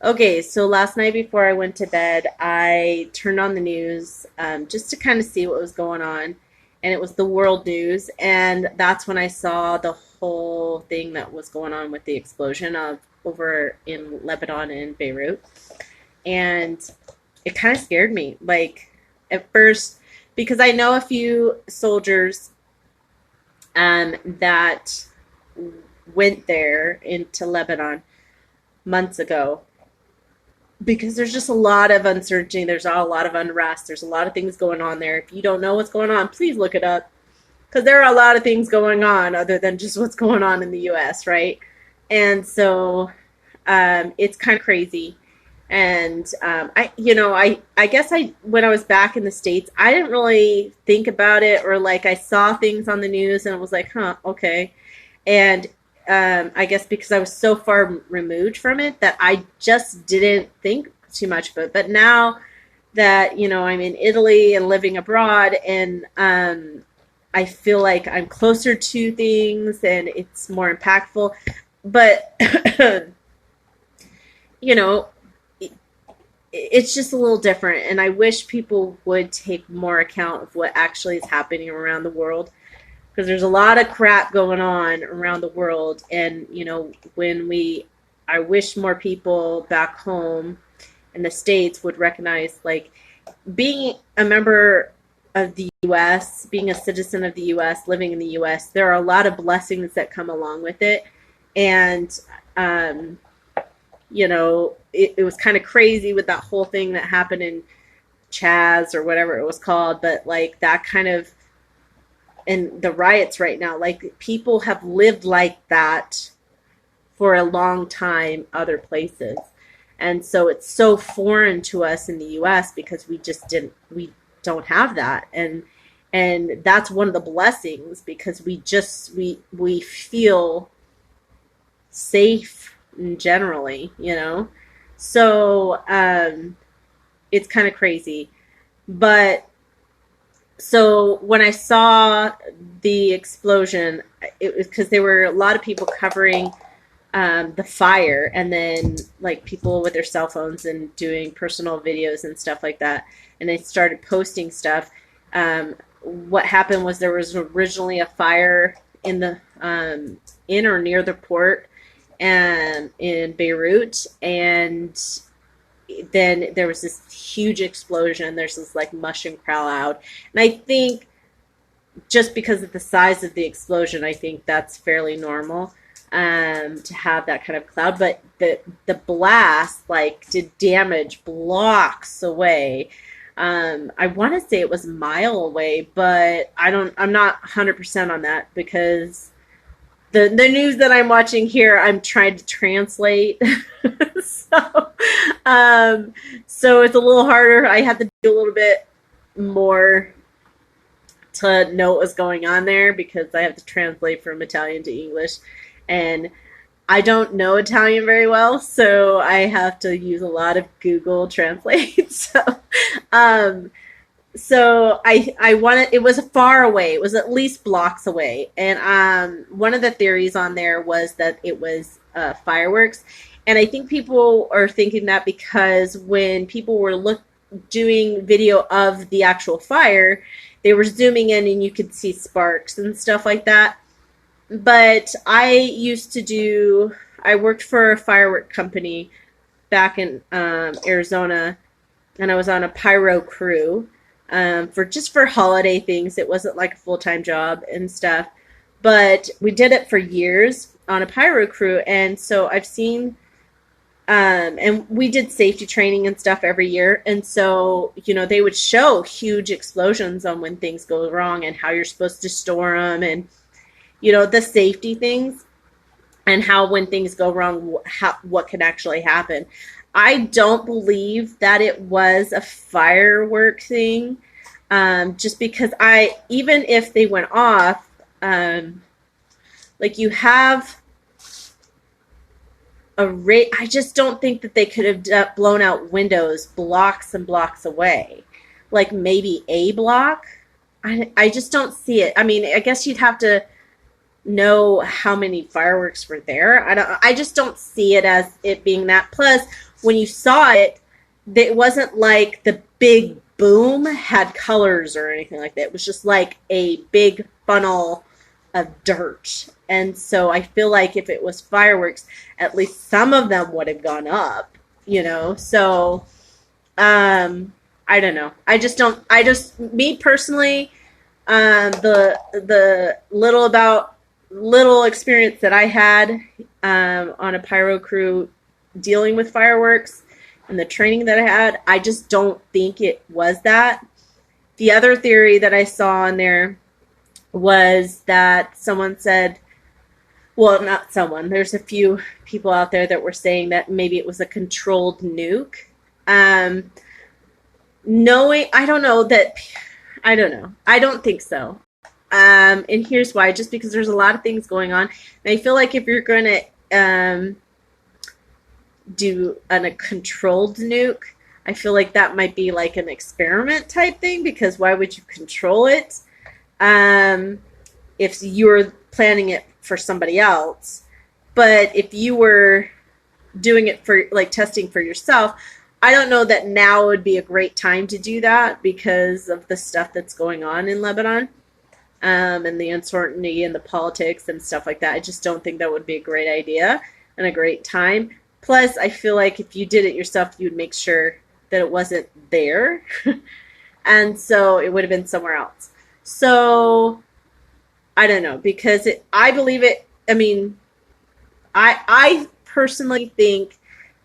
Okay, so last night before I went to bed, I turned on the news just to kind of see what was going on. And it was the world news. And that's when I saw the whole thing that was going on with the explosion of over in Lebanon and Beirut. And it kind of scared me. Like, at first, because I know a few soldiers that went there into Lebanon months ago because there's just a lot of uncertainty. There's a lot of unrest. There's a lot of things going on there. If you don't know what's going on, please look it up because there are a lot of things going on other than just what's going on in the U.S., right? And so it's kind of crazy. And I guess when I was back in the States, I didn't really think about it or like I saw things on the news and it was like, huh, okay. And I guess because I was so far removed from it that I just didn't think too much of it. But now that, I'm in Italy and living abroad and I feel like I'm closer to things and it's more impactful. But, you know, it's just a little different. And I wish people would take more account of what actually is happening around the world because there's a lot of crap going on around the world. And, I wish more people back home in the States would recognize, like, being a member of the U.S., being a citizen of the U.S., living in the U.S., there are a lot of blessings that come along with it. And, it was kind of crazy with that whole thing that happened in Chaz or whatever it was called. But, like, that kind of, and the riots right now, like people have lived like that for a long time other places. And so it's so foreign to us in the US because we don't have that. And that's one of the blessings because we feel safe generally. So it's kind of crazy. But so when I saw the explosion, it was because there were a lot of people covering the fire, and then like people with their cell phones and doing personal videos and stuff like that, and they started posting stuff. What happened was there was originally a fire in the in or near the port, and in Beirut, and then there was this huge explosion. There's this like mushroom cloud. And I think just because of the size of the explosion, I think that's fairly normal to have that kind of cloud. But the blast like did damage blocks away. I want to say it was a mile away, but I'm not 100% on that because the news that I'm watching here, I'm trying to translate. so, so it's a little harder. I have to do a little bit more to know what was going on there because I have to translate from Italian to English. And I don't know Italian very well, so I have to use a lot of Google Translate. Um, so I wanted, it was far away. It was at least blocks away. And one of the theories on there was that it was fireworks. And I think people are thinking that because when people were doing video of the actual fire, they were zooming in and you could see sparks and stuff like that. But I worked for a firework company back in Arizona, and I was on a pyro crew for holiday things. It wasn't like a full-time job and stuff, but we did it for years on a pyro crew. And so I've seen, and we did safety training and stuff every year. And so, they would show huge explosions on when things go wrong and how you're supposed to store them and, the safety things and how when things go wrong, what can actually happen. I don't believe that it was a firework thing, just because even if they went off, like you have I just don't think that they could have blown out windows blocks and blocks away. Like maybe a block. I just don't see it. I mean, I guess you'd have to know how many fireworks were there. I just don't see it as it being that. Plus, when you saw it, it wasn't like the big boom had colors or anything like that. It was just like a big funnel of dirt. And so I feel like if it was fireworks, at least some of them would have gone up, you know? So, I don't know. Me personally, the little experience that I had, on a pyro crew dealing with fireworks and the training that I had, I just don't think it was that. The other theory that I saw in there was that someone said, well, not someone, there's a few people out there that were saying that maybe it was a controlled nuke. Um, I don't know that, I don't know. I don't think so. And here's why, just because there's a lot of things going on. And I feel like if you're going to do a controlled nuke, I feel like that might be like an experiment type thing, because why would you control it if you're planning it for somebody else? But if you were doing it for like testing for yourself, I don't know that now would be a great time to do that because of the stuff that's going on in Lebanon, and the uncertainty and the politics and stuff like that. I just don't think that would be a great idea and a great time. Plus, I feel like if you did it yourself, you'd make sure that it wasn't there. And so it would have been somewhere else. So I don't know, because I believe it. I mean, I personally think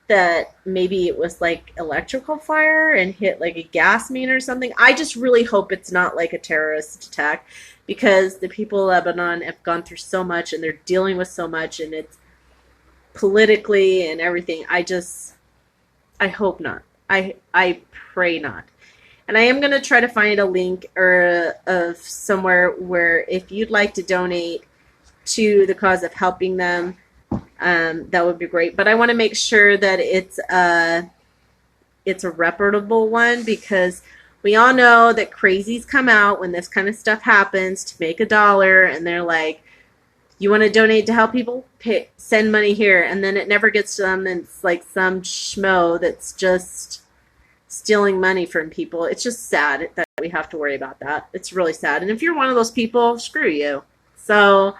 that maybe it was like electrical fire and hit like a gas main or something. I just really hope it's not like a terrorist attack, because the people of Lebanon have gone through so much and they're dealing with so much, and it's politically and everything. I hope not. I pray not. And I am going to try to find a link or of somewhere where if you'd like to donate to the cause of helping them, that would be great. But I want to make sure that it's a reputable one, because we all know that crazies come out when this kind of stuff happens to make $1, and they're like, you want to donate to help people? Send money here. And then it never gets to them, and it's like some schmo that's just stealing money from people. It's just sad that we have to worry about that. It's really sad. And if you're one of those people, screw you. So,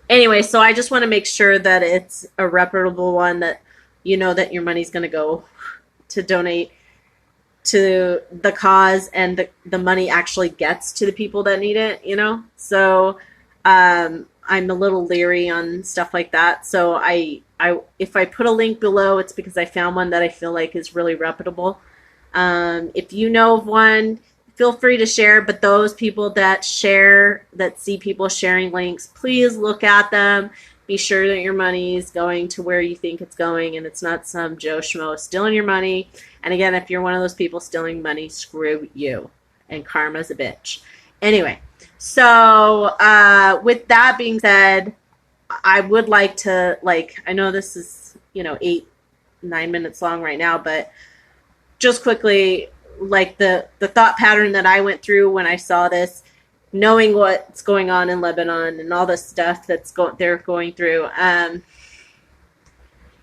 anyway, so I just want to make sure that it's a reputable one, that you know that your money's going to go to donate to the cause, and the money actually gets to the people that need it, you know? So I'm a little leery on stuff like that. So if I put a link below, it's because I found one that I feel like is really reputable. If you know of one, feel free to share. But those people that see people sharing links, please look at them. Be sure that your money is going to where you think it's going, and it's not some Joe Schmo stealing your money. And again, if you're one of those people stealing money, screw you. And karma's a bitch. Anyway, so with that being said, I would like to, I know this is, 8-9 minutes long right now, but just quickly, the thought pattern that I went through when I saw this, knowing what's going on in Lebanon and all the stuff they're going through, it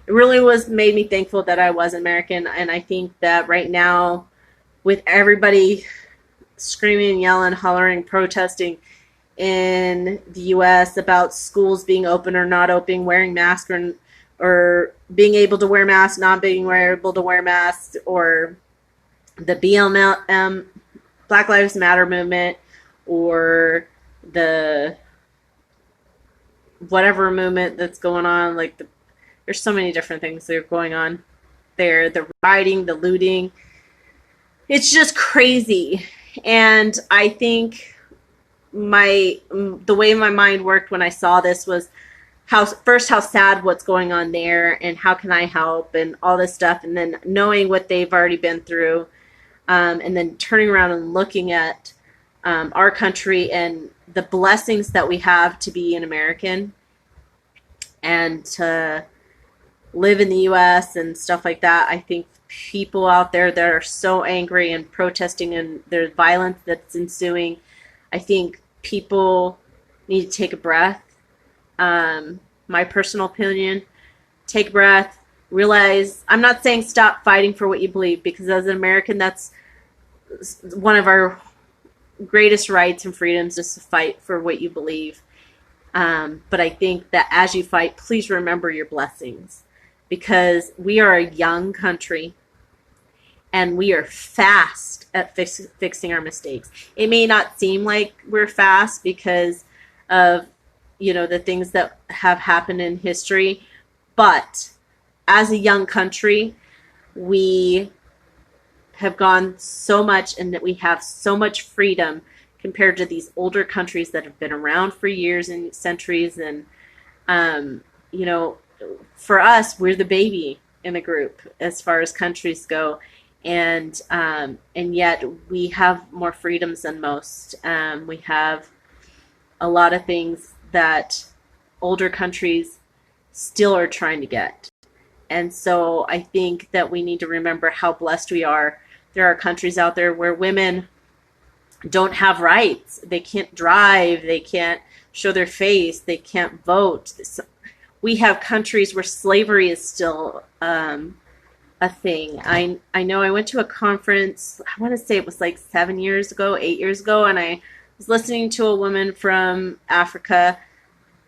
really made me thankful that I was American. And I think that right now, with everybody screaming, yelling, hollering, protesting in the U.S. about schools being open or not open, wearing masks or being able to wear masks, not being able to wear masks, or the BLM, Black Lives Matter movement, or the whatever movement that's going on, there's so many different things that are going on there, the rioting, the looting, it's just crazy. And I think the way my mind worked when I saw this was how sad what's going on there, and how can I help, and all this stuff, and then knowing what they've already been through, and then turning around and looking at our country and the blessings that we have to be an American and to live in the U.S. and stuff like that. I think people out there that are so angry and protesting, and there's violence that's ensuing, I think people need to take a breath. My personal opinion, take a breath, Realize, I'm not saying stop fighting for what you believe, because as an American, that's one of our greatest rights and freedoms, is to fight for what you believe. But I think that as you fight, please remember your blessings, because we are a young country and we are fast at fixing our mistakes. It may not seem like we're fast because of, the things that have happened in history, but as a young country, we have gone so much, and that we have so much freedom compared to these older countries that have been around for years and centuries. And for us, we're the baby in the group as far as countries go, and yet we have more freedoms than most. We have a lot of things that older countries still are trying to get. And so I think that we need to remember how blessed we are. There are countries out there where women don't have rights. They can't drive. They can't show their face. They can't vote. We have countries where slavery is still a thing. I know I went to a conference, I want to say it was like 8 years ago, and I was listening to a woman from Africa.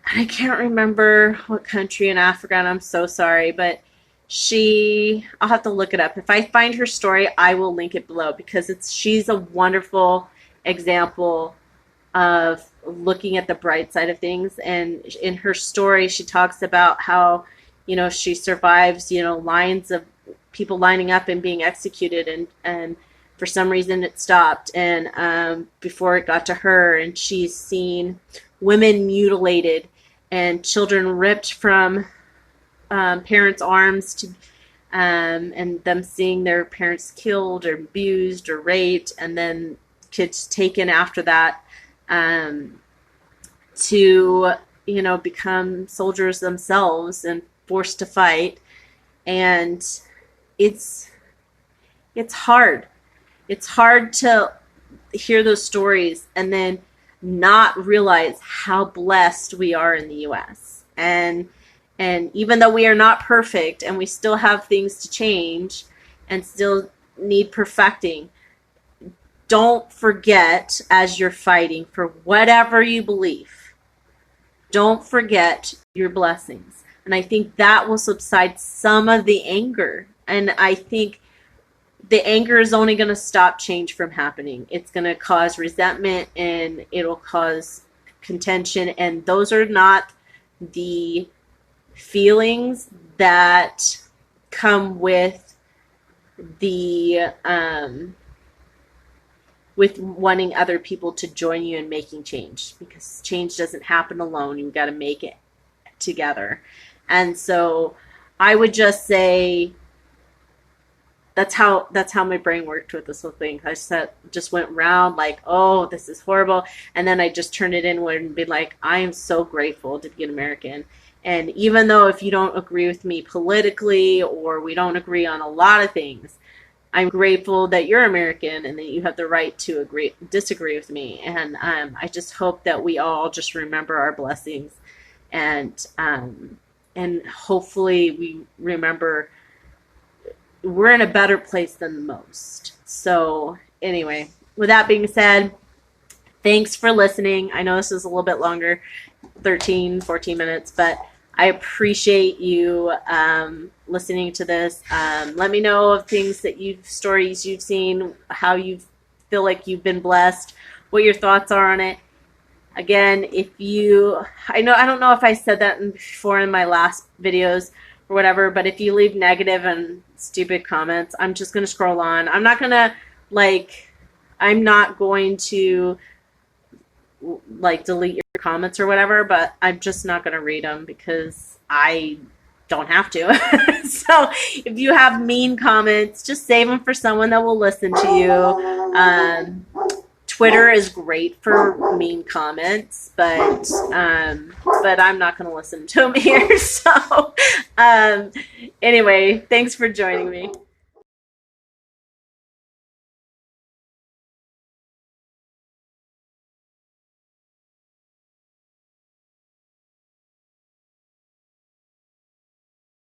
And I can't remember what country in Africa, and I'm so sorry, but I'll have to look it up. If I find her story, I will link it below, because she's a wonderful example of looking at the bright side of things. And in her story, she talks about how, she survives, lines of people lining up and being executed, and for some reason it stopped, and before it got to her, and she's seen women mutilated and children ripped from parents' arms to and them seeing their parents killed or abused or raped, and then kids taken after that to become soldiers themselves and forced to fight. And it's hard. It's hard to hear those stories and then not realize how blessed we are in the US. And even though we are not perfect and we still have things to change and still need perfecting, don't forget, as you're fighting for whatever you believe, don't forget your blessings. And I think that will subside some of the anger. And I think the anger is only going to stop change from happening. It's going to cause resentment, and it'll cause contention. And those are not the feelings that come with with wanting other people to join you in making change, because change doesn't happen alone. You've got to make it together. And so I would just say that's how my brain worked with this whole thing. I just went round like, oh, this is horrible. And then I just turned it inward and be like, I am so grateful to be an American. And even though if you don't agree with me politically, or we don't agree on a lot of things, I'm grateful that you're American and that you have the right to disagree with me. And I just hope that we all just remember our blessings, and hopefully we remember we're in a better place than most. So anyway, with that being said, thanks for listening. I know this is a little bit longer, 13, 14 minutes, but I appreciate you listening to this. Let me know of stories you've seen, how you feel like you've been blessed, what your thoughts are on it. Again, I don't know if I said that before in my last videos or whatever, but if you leave negative and stupid comments, I'm just going to scroll on. I'm not going to delete your comments or whatever, but I'm just not going to read them because I don't have to. So if you have mean comments, just save them for someone that will listen to you. Twitter is great for mean comments, but I'm not going to listen to them here. So anyway, thanks for joining me.